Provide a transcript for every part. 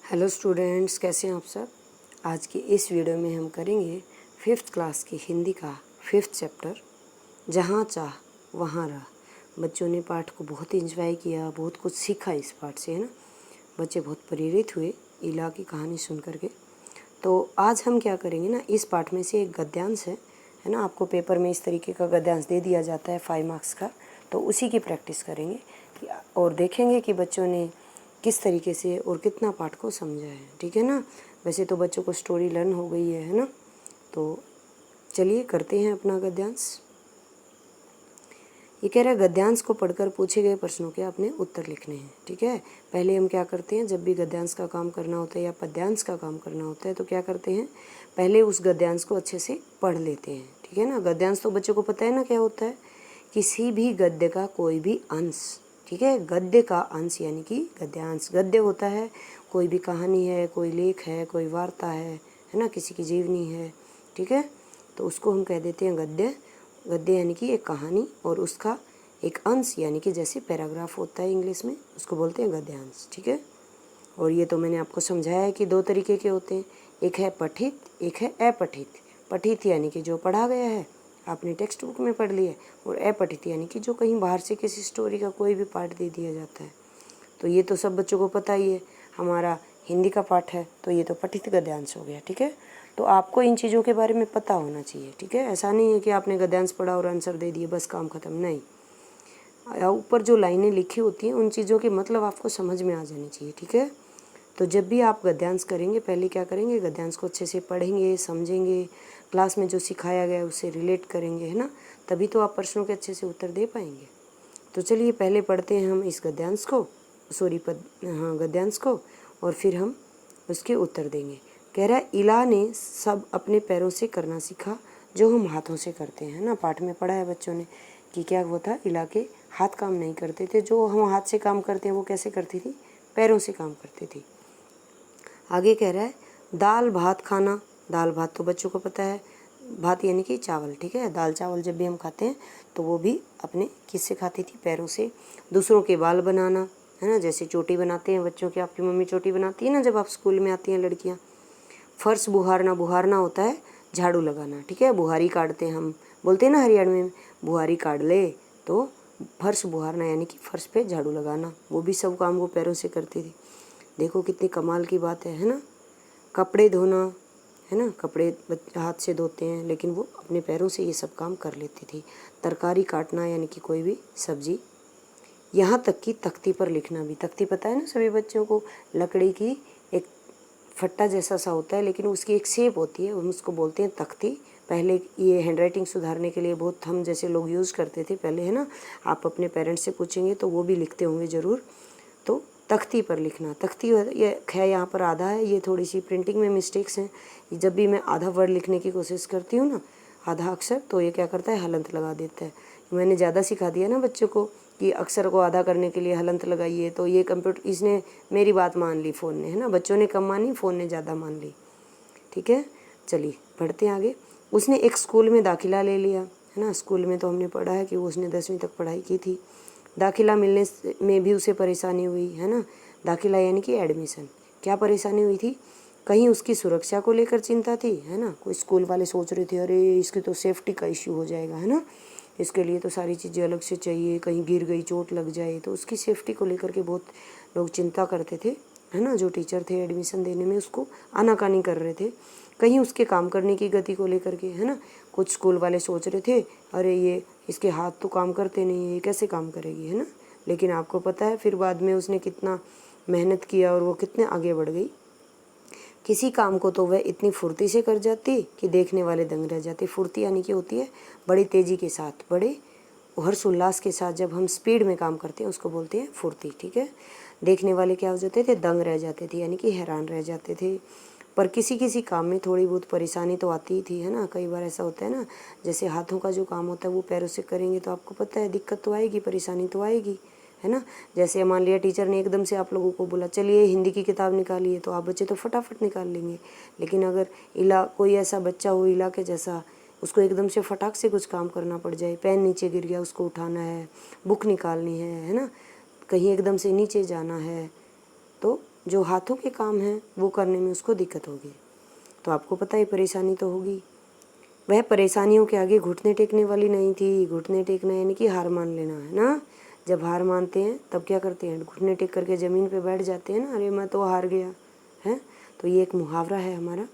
Hello students, कैसे हैं आप सब। आज की इस वीडियो में हम करेंगे 5th क्लास की हिंदी का 5th चैप्टर जहाँ चाह वहाँ रह। बच्चों ने पाठ को बहुत इंजॉय किया, बहुत कुछ सीखा इस पाठ से, है ना। बच्चे बहुत प्रेरित हुए इला की कहानी सुन करके। तो आज हम क्या करेंगे ना, इस पाठ में से एक गद्यांश है ना। आपको पेपर में इस तरीके का गद्यांश दे दिया जाता है 5 मार्क्स का, तो उसी की प्रैक्टिस करेंगे और देखेंगे कि बच्चों ने किस तरीके से और कितना पाठ को समझा है, ठीक है ना। वैसे तो बच्चों को स्टोरी लर्न हो गई है ना। तो चलिए करते हैं अपना गद्यांश। ये कह रहा है गद्यांश को पढ़कर पूछे गए प्रश्नों के अपने उत्तर लिखने हैं, ठीक है। पहले हम क्या करते हैं, जब भी गद्यांश का काम करना होता है या पद्यांश का काम करना होता है तो क्या करते हैं, पहले उस गद्यांश को अच्छे से पढ़ लेते हैं, ठीक है ना। गद्यांश तो बच्चों को पता है ना क्या होता है, किसी भी गद्य का कोई भी अंश, ठीक है। गद्य का अंश यानी कि गद्यांश। गद्य होता है कोई भी कहानी है, कोई लेख है, कोई वार्ता है ना, किसी की जीवनी है, ठीक है। तो उसको हम कह देते हैं गद्य। गद्य यानी कि एक कहानी और उसका एक अंश यानी कि जैसे पैराग्राफ होता है इंग्लिश में, उसको बोलते हैं गद्यांश, ठीक है। और ये तो मैंने आपको समझाया है कि दो तरीके के होते हैं, एक है पठित, एक है अपठित। पठित यानी कि जो पढ़ा गया है, आपने टेक्स्ट बुक में पढ़ लिया, और अपठित यानी कि जो कहीं बाहर से किसी स्टोरी का कोई भी पार्ट दे दिया जाता है। तो ये तो सब बच्चों को पता ही है, हमारा हिंदी का पाठ है तो ये तो पठित गद्यांश हो गया, ठीक है। तो आपको इन चीज़ों के बारे में पता होना चाहिए, ठीक है। ऐसा नहीं है कि आपने गद्यांश पढ़ा और आंसर दे दिए बस काम खत्म, नहीं। ऊपर जो लाइनें लिखी होती हैं उन चीज़ों के मतलब आपको समझ में आ जानी चाहिए, ठीक है। तो जब भी आप गद्यांश करेंगे पहले क्या करेंगे, गद्यांश को अच्छे से पढ़ेंगे, समझेंगे, क्लास में जो सिखाया गया है उससे रिलेट करेंगे, है ना। तभी तो आप प्रश्नों के अच्छे से उत्तर दे पाएंगे। तो चलिए पहले पढ़ते हैं हम इस गद्यांश को, गद्यांश को, और फिर हम उसके उत्तर देंगे। कह रहा है इला ने सब अपने पैरों से करना सीखा जो हम हाथों से करते हैं ना। पाठ में पढ़ा है बच्चों ने कि क्या वो था, इला के हाथ काम नहीं करते थे। जो हम हाथ से काम करते हैं वो कैसे करती थी, पैरों से काम करती थी। आगे कह रहा है दाल भात खाना। दाल भात तो बच्चों को पता है, भात यानी कि चावल, ठीक है। दाल चावल जब भी हम खाते हैं तो वो भी अपने किससे खाती थी, पैरों से। दूसरों के बाल बनाना, है ना, जैसे चोटी बनाते हैं बच्चों की, आपकी मम्मी चोटी बनाती है ना जब आप स्कूल में आती हैं लड़कियाँ। फर्श बुहारना, बुहारना होता है झाड़ू लगाना, ठीक है। बुहारी काटते हैं, हम बोलते हैं ना हरियाणा में, बुहारी काट ले। तो फर्श बुहारना यानी कि फर्श पे झाड़ू लगाना, वो भी सब काम वो पैरों से करती थी। देखो कितनी कमाल की बात है ना। कपड़े धोना, है ना, कपड़े हाथ से धोते हैं लेकिन वो अपने पैरों से ये सब काम कर लेती थी। तरकारी काटना यानी कि कोई भी सब्जी, यहाँ तक कि तख्ती पर लिखना भी। तख्ती पता है ना सभी बच्चों को, लकड़ी की एक फट्टा जैसा सा होता है लेकिन उसकी एक शेप होती है, हम उसको बोलते हैं तख्ती। पहले ये हैंडराइटिंग सुधारने के लिए बहुत हम जैसे लोग यूज़ करते थे पहले, है ना। आप अपने पेरेंट्स से पूछेंगे तो वो भी लिखते होंगे ज़रूर। तो तख्ती पर लिखना, तख्ती ये है यहाँ पर आधा है, ये थोड़ी सी प्रिंटिंग में मिस्टेक्स हैं। जब भी मैं आधा वर्ड लिखने की कोशिश करती हूँ ना, आधा अक्षर, तो ये क्या करता है, हलंत लगा देता है। मैंने ज़्यादा सिखा दिया ना बच्चों को कि अक्षर को आधा करने के लिए हलंत लगाइए, तो ये कंप्यूटर, इसने मेरी बात मान ली फ़ोन ने, है ना। बच्चों ने कम मानी, फ़ोन ने ज़्यादा मान ली, ठीक है। चलिए बढ़ते हैं आगे। उसने एक स्कूल में दाखिला ले लिया, है ना। स्कूल में तो हमने पढ़ा है कि उसने 10वीं तक पढ़ाई की थी। दाखिला मिलने में भी उसे परेशानी हुई, है ना। दाखिला यानी कि एडमिशन। क्या परेशानी हुई थी, कहीं उसकी सुरक्षा को लेकर चिंता थी, है ना। कोई स्कूल वाले सोच रहे थे अरे इसकी तो सेफ्टी का इश्यू हो जाएगा, है ना, इसके लिए तो सारी चीज़ें अलग से चाहिए, कहीं गिर गई चोट लग जाए, तो उसकी सेफ्टी को लेकर के बहुत लोग चिंता करते थे, है ना। जो टीचर थे एडमिशन देने में उसको आनाकानी कर रहे थे। कहीं उसके काम करने की गति को लेकर के, है ना। कुछ स्कूल वाले सोच रहे थे अरे ये इसके हाथ तो काम करते नहीं है, ये कैसे काम करेगी, है ना। लेकिन आपको पता है फिर बाद में उसने कितना मेहनत किया और वो कितने आगे बढ़ गई। किसी काम को तो वह इतनी फुर्ती से कर जाती कि देखने वाले दंग रह जाते। फुर्ती यानी कि होती है बड़ी तेज़ी के साथ, बड़े हर्ष उल्लास के साथ जब हम स्पीड में काम करते हैं उसको बोलते हैं फुर्ती, ठीक है। देखने वाले क्या हो जाते थे, दंग रह जाते थे यानी कि हैरान रह जाते थे। पर किसी किसी काम में थोड़ी बहुत परेशानी तो आती ही थी, है ना। कई बार ऐसा होता है ना, जैसे हाथों का जो काम होता है वो पैरों से करेंगे तो आपको पता है दिक्कत तो आएगी, परेशानी तो आएगी, है ना। जैसे मान लिया टीचर ने एकदम से आप लोगों को बोला चलिए हिंदी की किताब निकालिए, तो आप बच्चे तो फटाफट निकाल लेंगे। लेकिन अगर कोई ऐसा बच्चा हो इला के जैसा, उसको एकदम से फटाक से कुछ काम करना पड़ जाए, पेन नीचे गिर गया उसको उठाना है, बुक निकालनी है ना, कहीं एकदम से नीचे जाना है, तो जो हाथों के काम हैं वो करने में उसको दिक्कत होगी। तो आपको पता है परेशानी तो होगी। वह परेशानियों के आगे घुटने टेकने वाली नहीं थी। घुटने टेकना यानी कि हार मान लेना है ना। जब हार मानते हैं तब क्या करते हैं, घुटने टेक करके ज़मीन पे बैठ जाते हैं ना, अरे मैं तो हार गया है। तो ये एक मुहावरा है हमारा।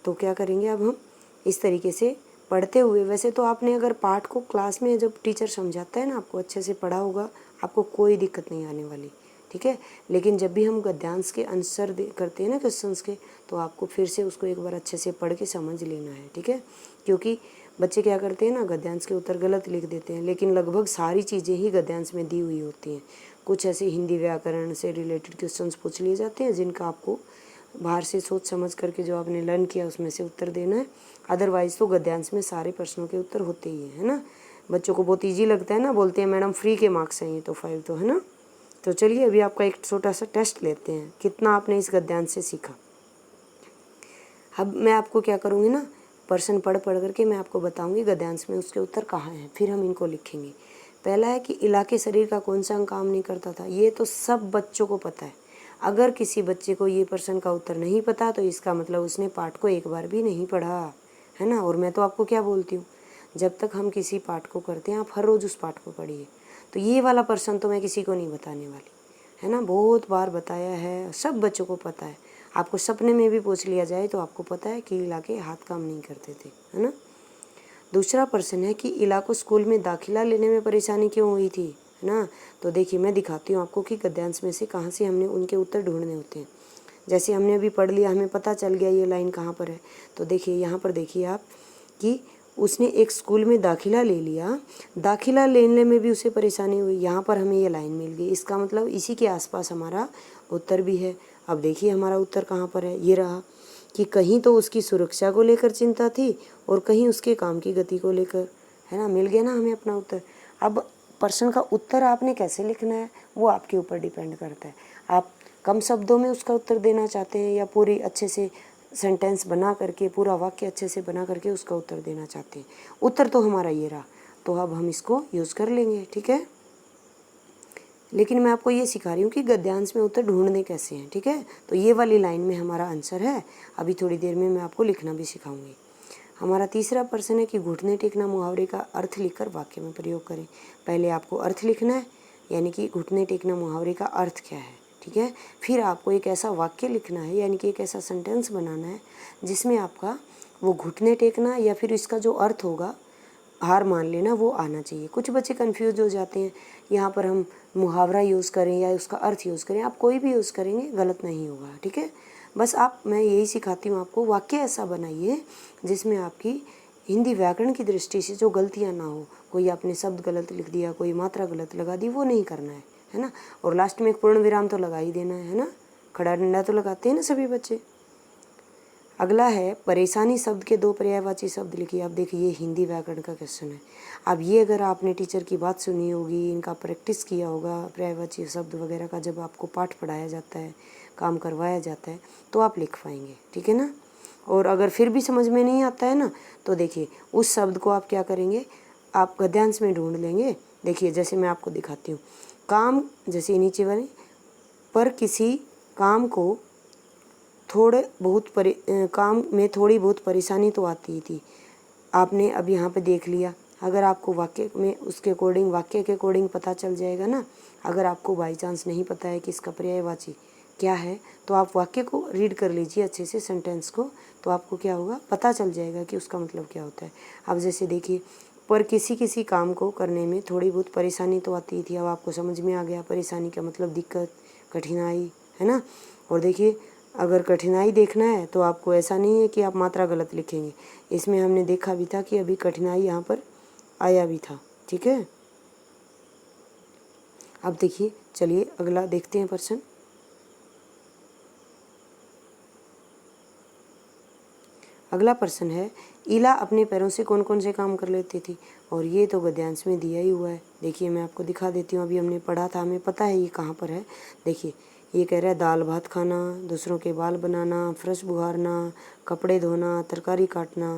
तो क्या करेंगे अब हम इस तरीके से पढ़ते हुए, वैसे तो आपने अगर पाठ को क्लास में जब टीचर समझाता है ना, आपको अच्छे से पढ़ा होगा, आपको कोई दिक्कत नहीं आने वाली, ठीक है। लेकिन जब भी हम गद्यांश के आंसर करते हैं ना क्वेश्चंस के, तो आपको फिर से उसको एक बार अच्छे से पढ़ के समझ लेना है, ठीक है। क्योंकि बच्चे क्या करते हैं ना, गद्यांश के उत्तर गलत लिख देते हैं, लेकिन लगभग सारी चीज़ें ही गद्यांश में दी हुई होती हैं। कुछ ऐसे हिंदी व्याकरण से रिलेटेड क्वेश्चंस पूछ लिए जाते हैं जिनका आपको बाहर से सोच समझ करके जो आपने लर्न किया उसमें से उत्तर देना है। अदरवाइज़ तो गद्यांश में सारे प्रश्नों के उत्तर होते ही है ना। बच्चों को बहुत ईजी लगता है ना, बोलते हैं मैडम फ्री के मार्क्स हैं ये तो 5 तो, है ना। तो चलिए अभी आपका एक छोटा सा टेस्ट लेते हैं, कितना आपने इस गद्यांश से सीखा। अब मैं आपको क्या करूँगी ना, प्रश्न पढ़ करके मैं आपको बताऊँगी गद्यांश में उसके उत्तर कहाँ हैं, फिर हम इनको लिखेंगे। पहला है कि इलाके शरीर का कौन सा अंग काम नहीं करता था। ये तो सब बच्चों को पता है। अगर किसी बच्चे को ये प्रश्न का उत्तर नहीं पता तो इसका मतलब उसने पाठ को एक बार भी नहीं पढ़ा, है ना। और मैं तो आपको क्या बोलती हूँ, जब तक हम किसी पाठ को करते हैं आप हर रोज़ उस पाठ को पढ़िए। तो ये वाला प्रश्न तो मैं किसी को नहीं बताने वाली, है ना। बहुत बार बताया है, सब बच्चों को पता है। आपको सपने में भी पूछ लिया जाए तो आपको पता है कि इला के हाथ काम नहीं करते थे, है ना। दूसरा प्रश्न है कि इला को स्कूल में दाखिला लेने में परेशानी क्यों हुई थी, है ना। तो देखिए मैं दिखाती हूँ आपको कि गद्यांश में से कहाँ से हमने उनके उत्तर ढूंढने होते हैं। जैसे हमने अभी पढ़ लिया, हमें पता चल गया ये लाइन कहाँ पर है। तो देखिए यहाँ पर देखिए आप कि उसने एक स्कूल में दाखिला ले लिया, दाखिला लेने में भी उसे परेशानी हुई। यहाँ पर हमें ये लाइन मिल गई, इसका मतलब इसी के आसपास हमारा उत्तर भी है। अब देखिए हमारा उत्तर कहाँ पर है, ये रहा कि कहीं तो उसकी सुरक्षा को लेकर चिंता थी और कहीं उसके काम की गति को लेकर, है ना। मिल गया ना हमें अपना उत्तर। अब प्रश्न का उत्तर आपने कैसे लिखना है वो आपके ऊपर डिपेंड करता है। आप कम शब्दों में उसका उत्तर देना चाहते हैं या पूरी अच्छे से सेंटेंस बना करके, पूरा वाक्य अच्छे से बना करके उसका उत्तर देना चाहते हैं। उत्तर तो हमारा ये रहा, तो अब हम इसको यूज़ कर लेंगे, ठीक है। लेकिन मैं आपको ये सिखा रही हूँ कि गद्यांश में उत्तर ढूंढने कैसे हैं, ठीक है। तो ये वाली लाइन में हमारा आंसर है। अभी थोड़ी देर में मैं आपको लिखना भी सिखाऊंगी। हमारा तीसरा प्रश्न है कि घुटने टेकना मुहावरे का अर्थ लिखकर वाक्य में प्रयोग करें। पहले आपको अर्थ लिखना है, यानी कि घुटने टेकना मुहावरे का अर्थ क्या है, ठीक है। फिर आपको एक ऐसा वाक्य लिखना है, यानी कि एक ऐसा सेंटेंस बनाना है जिसमें आपका वो घुटने टेकना या फिर इसका जो अर्थ होगा, हार मान लेना, वो आना चाहिए। कुछ बच्चे कंफ्यूज हो जाते हैं, यहाँ पर हम मुहावरा यूज़ करें या उसका अर्थ यूज़ करें। आप कोई भी यूज़ करेंगे गलत नहीं होगा, ठीक है। बस मैं यही सिखाती हूँ आपको, वाक्य ऐसा बनाइए जिसमें आपकी हिंदी व्याकरण की दृष्टि से जो गलतियाँ ना हो। कोई आपने शब्द गलत लिख दिया, कोई मात्रा गलत लगा दी, वो नहीं करना है ना। और लास्ट में एक पूर्ण विराम तो लगा ही देना है ना। खड़ा डंडा तो लगाते हैं ना सभी बच्चे। अगला है परेशानी शब्द के 2 पर्यायवाची शब्द लिखिए। आप देखिए ये हिंदी व्याकरण का क्वेश्चन है। अब ये अगर आपने टीचर की बात सुनी होगी, इनका प्रैक्टिस किया होगा, पर्यायवाची शब्द वगैरह का जब आपको पाठ पढ़ाया जाता है, काम करवाया जाता है, तो आप लिख पाएंगे, ठीक है ना। और अगर फिर भी समझ में नहीं आता है ना, तो देखिए उस शब्द को आप क्या करेंगे, आप गद्यांश में ढूंढ लेंगे। देखिए जैसे मैं आपको दिखाती हूँ, काम, जैसे नीचे वाले पर किसी काम को काम में थोड़ी बहुत परेशानी तो आती ही थी। आपने अब यहाँ पे देख लिया। अगर आपको वाक्य में उसके अकॉर्डिंग, वाक्य के अकॉर्डिंग पता चल जाएगा ना। अगर आपको बाई चांस नहीं पता है कि इसका पर्यायवाची क्या है, तो आप वाक्य को रीड कर लीजिए अच्छे से, सेंटेंस को, तो आपको क्या होगा, पता चल जाएगा कि उसका मतलब क्या होता है। अब जैसे देखिए, पर किसी काम को करने में थोड़ी बहुत परेशानी तो आती थी। अब आपको समझ में आ गया परेशानी का मतलब दिक्कत, कठिनाई, है ना। और देखिए अगर कठिनाई देखना है तो आपको ऐसा नहीं है कि आप मात्रा गलत लिखेंगे। इसमें हमने देखा भी था कि अभी कठिनाई यहाँ पर आया भी था, ठीक है। अब देखिए, चलिए अगला देखते हैं प्रश्न। अगला प्रश्न है, इला अपने पैरों से कौन कौन से काम कर लेती थी। और ये तो गद्यांश में दिया ही हुआ है। देखिए मैं आपको दिखा देती हूँ, अभी हमने पढ़ा था, हमें पता है ये कहाँ पर है। देखिए ये कह रहा है दाल भात खाना, दूसरों के बाल बनाना, फर्श बुहारना, कपड़े धोना, तरकारी काटना,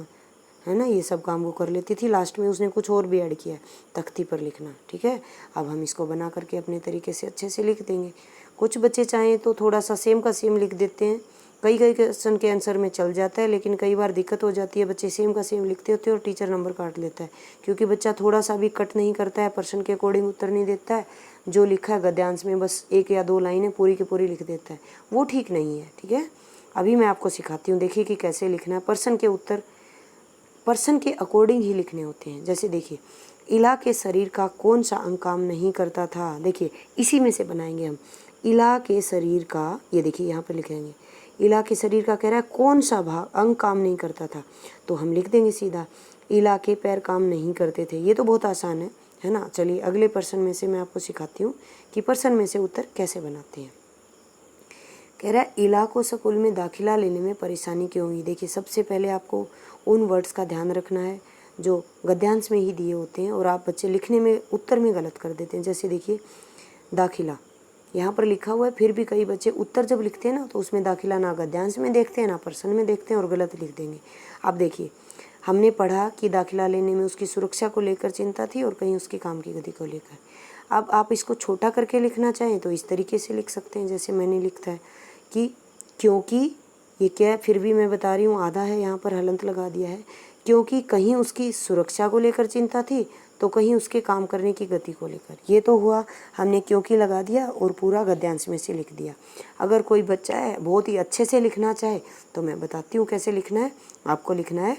है ना। ये सब काम वो कर लेती थी। लास्ट में उसने कुछ और भी ऐड किया है, तख्ती पर लिखना, ठीक है। अब हम इसको बना करके अपने तरीके से अच्छे से लिख देंगे। कुछ बच्चे चाहें तो थोड़ा सा सेम का सेम लिख देते हैं, कई क्वेश्चन के आंसर में चल जाता है, लेकिन कई बार दिक्कत हो जाती है, बच्चे सेम का सेम लिखते होते हैं और टीचर नंबर काट लेता है, क्योंकि बच्चा थोड़ा सा भी कट नहीं करता है, प्रश्न के अकॉर्डिंग उत्तर नहीं देता है, जो लिखा है गद्यांश में बस 1 या 2 लाइनें पूरी की पूरी लिख देता है, वो ठीक नहीं है। ठीक है, अभी मैं आपको सिखाती हूँ, देखिए कि कैसे लिखना है। प्रश्न के उत्तर प्रश्न के अकॉर्डिंग ही लिखने होते हैं। जैसे देखिए, इला के शरीर का कौन सा अंग काम नहीं करता था, देखिए इसी में से बनाएंगे हम। इला के शरीर का, ये देखिए यहाँ पर लिखेंगे, इला के शरीर का कह रहा है कौन सा भाग अंग काम नहीं करता था, तो हम लिख देंगे सीधा इला के पैर काम नहीं करते थे। ये तो बहुत आसान है ना। चलिए अगले प्रश्न में से मैं आपको सिखाती हूँ कि प्रश्न में से उत्तर कैसे बनाते हैं। कह रहा है इला को स्कूल में दाखिला लेने में परेशानी क्यों हुई। देखिए सबसे पहले आपको उन वर्ड्स का ध्यान रखना है जो गद्यांश में ही दिए होते हैं और आप बच्चे लिखने में उत्तर में गलत कर देते हैं। जैसे देखिए दाखिला यहाँ पर लिखा हुआ है, फिर भी कई बच्चे उत्तर जब लिखते हैं ना तो उसमें दाखिला ना गद्यांश में देखते हैं ना प्रश्न में देखते हैं और गलत लिख देंगे। अब देखिए हमने पढ़ा कि दाखिला लेने में उसकी सुरक्षा को लेकर चिंता थी और कहीं उसके काम की गति को लेकर। अब आप इसको छोटा करके लिखना चाहें तो इस तरीके से लिख सकते हैं, जैसे मैंने लिखता है कि क्योंकि, ये क्या है फिर भी मैं बता रही हूँ, आधा है यहाँ पर हलंत लगा दिया है, क्योंकि कहीं उसकी सुरक्षा को लेकर चिंता थी तो कहीं उसके काम करने की गति को लेकर। ये तो हुआ, हमने क्योंकि लगा दिया और पूरा गद्यांश में से लिख दिया। अगर कोई बच्चा है बहुत ही अच्छे से लिखना चाहे तो मैं बताती हूँ कैसे लिखना है। आपको लिखना है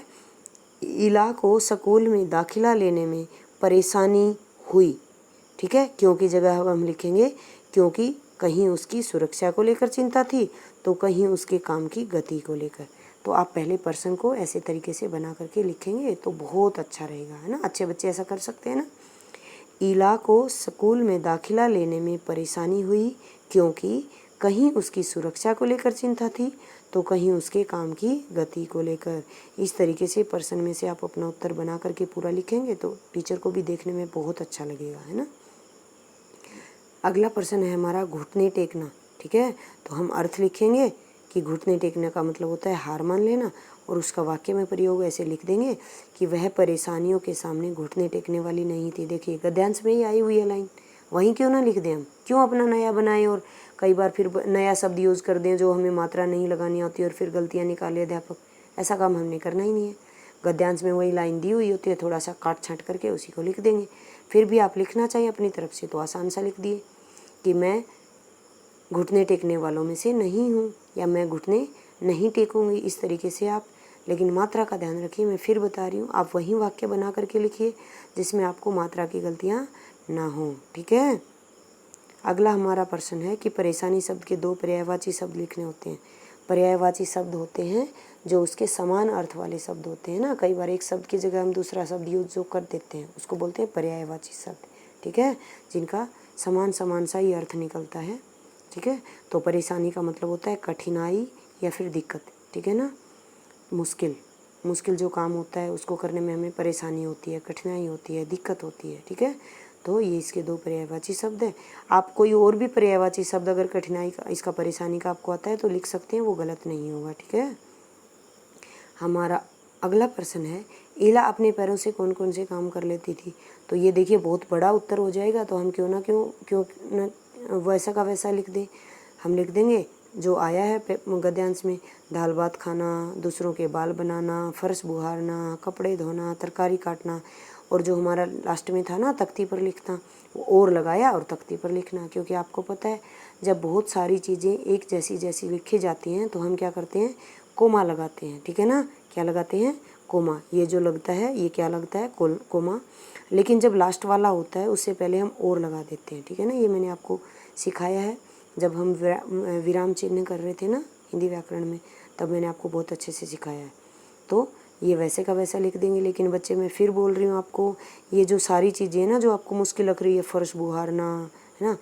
इला को स्कूल में दाखिला लेने में परेशानी हुई। ठीक है, क्योंकि जगह हम लिखेंगे क्योंकि कहीं उसकी सुरक्षा को लेकर चिंता थी तो कहीं उसके काम की गति को लेकर। तो आप पहले प्रश्न को ऐसे तरीके से बना करके लिखेंगे तो बहुत अच्छा रहेगा, है ना। अच्छे बच्चे ऐसा कर सकते हैं ना। इला को स्कूल में दाखिला लेने में परेशानी हुई क्योंकि कहीं उसकी सुरक्षा को लेकर चिंता थी तो कहीं उसके काम की गति को लेकर। इस तरीके से प्रश्न में से आप अपना उत्तर बना करके पूरा लिखेंगे तो टीचर को भी देखने में बहुत अच्छा लगेगा, है ना। अगला प्रश्न है हमारा घुटने टेकना। ठीक है, तो हम अर्थ लिखेंगे कि घुटने टेकने का मतलब होता है हार मान लेना, और उसका वाक्य में प्रयोग ऐसे लिख देंगे कि वह परेशानियों के सामने घुटने टेकने वाली नहीं थी। देखिए गद्यांश में ही आई हुई है लाइन, वहीं क्यों ना लिख दें हम, क्यों अपना नया बनाएं और कई बार फिर नया शब्द यूज़ कर दें जो हमें मात्रा नहीं लगानी होती और फिर गलतियाँ निकाले अध्यापक। ऐसा काम हमने करना ही नहीं है। गद्यांश में वही लाइन दी हुई होती है, थोड़ा सा काट छाँट करके उसी को लिख देंगे। फिर भी आप लिखना चाहिए अपनी तरफ से तो आसान सा लिख दिए कि मैं घुटने टेकने वालों में से नहीं हूँ या मैं घुटने नहीं टेकूंगी, इस तरीके से आप। लेकिन मात्रा का ध्यान रखिए, मैं फिर बता रही हूँ, आप वही वाक्य बना करके लिखिए जिसमें आपको मात्रा की गलतियाँ ना हो। ठीक है, अगला हमारा प्रश्न है कि परेशानी शब्द के 2 पर्यायवाची शब्द लिखने होते हैं। पर्यायवाची शब्द होते हैं जो उसके समान अर्थ वाले शब्द होते हैं ना। कई बार एक शब्द की जगह हम दूसरा शब्द यूज जो कर देते हैं उसको बोलते हैं पर्यायवाची शब्द। ठीक है, जिनका समान सा ही अर्थ निकलता है। ठीक है, तो परेशानी का मतलब होता है कठिनाई या फिर दिक्कत। ठीक है ना, मुश्किल जो काम होता है उसको करने में हमें परेशानी होती है, कठिनाई होती है, दिक्कत होती है। ठीक है, तो ये इसके 2 पर्यायवाची शब्द हैं। आप कोई और भी पर्यायवाची शब्द अगर कठिनाई का, इसका परेशानी का आपको आता है तो लिख सकते हैं, वो गलत नहीं होगा। ठीक है, हमारा अगला प्रश्न है इला अपने पैरों से कौन कौन से काम कर लेती थी। तो ये देखिए बहुत बड़ा उत्तर हो जाएगा, तो हम क्यों न वैसा का वैसा लिख दें। हम लिख देंगे जो आया है गद्यांश में, दाल भात खाना, दूसरों के बाल बनाना, फर्श बुहारना, कपड़े धोना, तरकारी काटना, और जो हमारा लास्ट में था ना तख्ती पर लिखना, वो और लगाया और तख्ती पर लिखना। क्योंकि आपको पता है जब बहुत सारी चीज़ें एक जैसी लिखी जाती हैं तो हम क्या करते हैं, कोमा लगाते हैं। ठीक है ना, क्या लगाते हैं, कोमा। ये जो लगता है ये क्या लगता है, कोमा। लेकिन जब लास्ट वाला होता है उससे पहले हम और लगा देते हैं। ठीक है ना, ये मैंने आपको सिखाया है जब हम विराम चिन्ह कर रहे थे ना हिंदी व्याकरण में, तब मैंने आपको बहुत अच्छे से सिखाया है। तो ये वैसे का वैसा लिख देंगे। लेकिन बच्चे मैं फिर बोल रही हूँ आपको, ये जो सारी चीज़ें हैं ना जो आपको मुश्किल लग रही है, फर्श बुहारना है ना,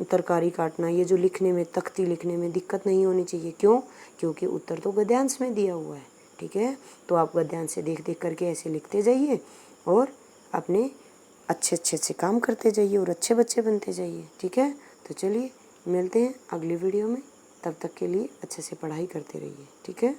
तरकारी काटना, ये जो लिखने में, तख्ती लिखने में दिक्कत नहीं होनी चाहिए। क्यों, क्योंकि उत्तर तो गद्यांश में दिया हुआ है। ठीक है, तो आप गद्यांश से देख देख करके ऐसे लिखते जाइए और अपने अच्छे से काम करते जाइए और अच्छे बच्चे बनते जाइए। ठीक है, तो चलिए मिलते हैं अगली वीडियो में, तब तक के लिए अच्छे से पढ़ाई करते रहिए। ठीक है।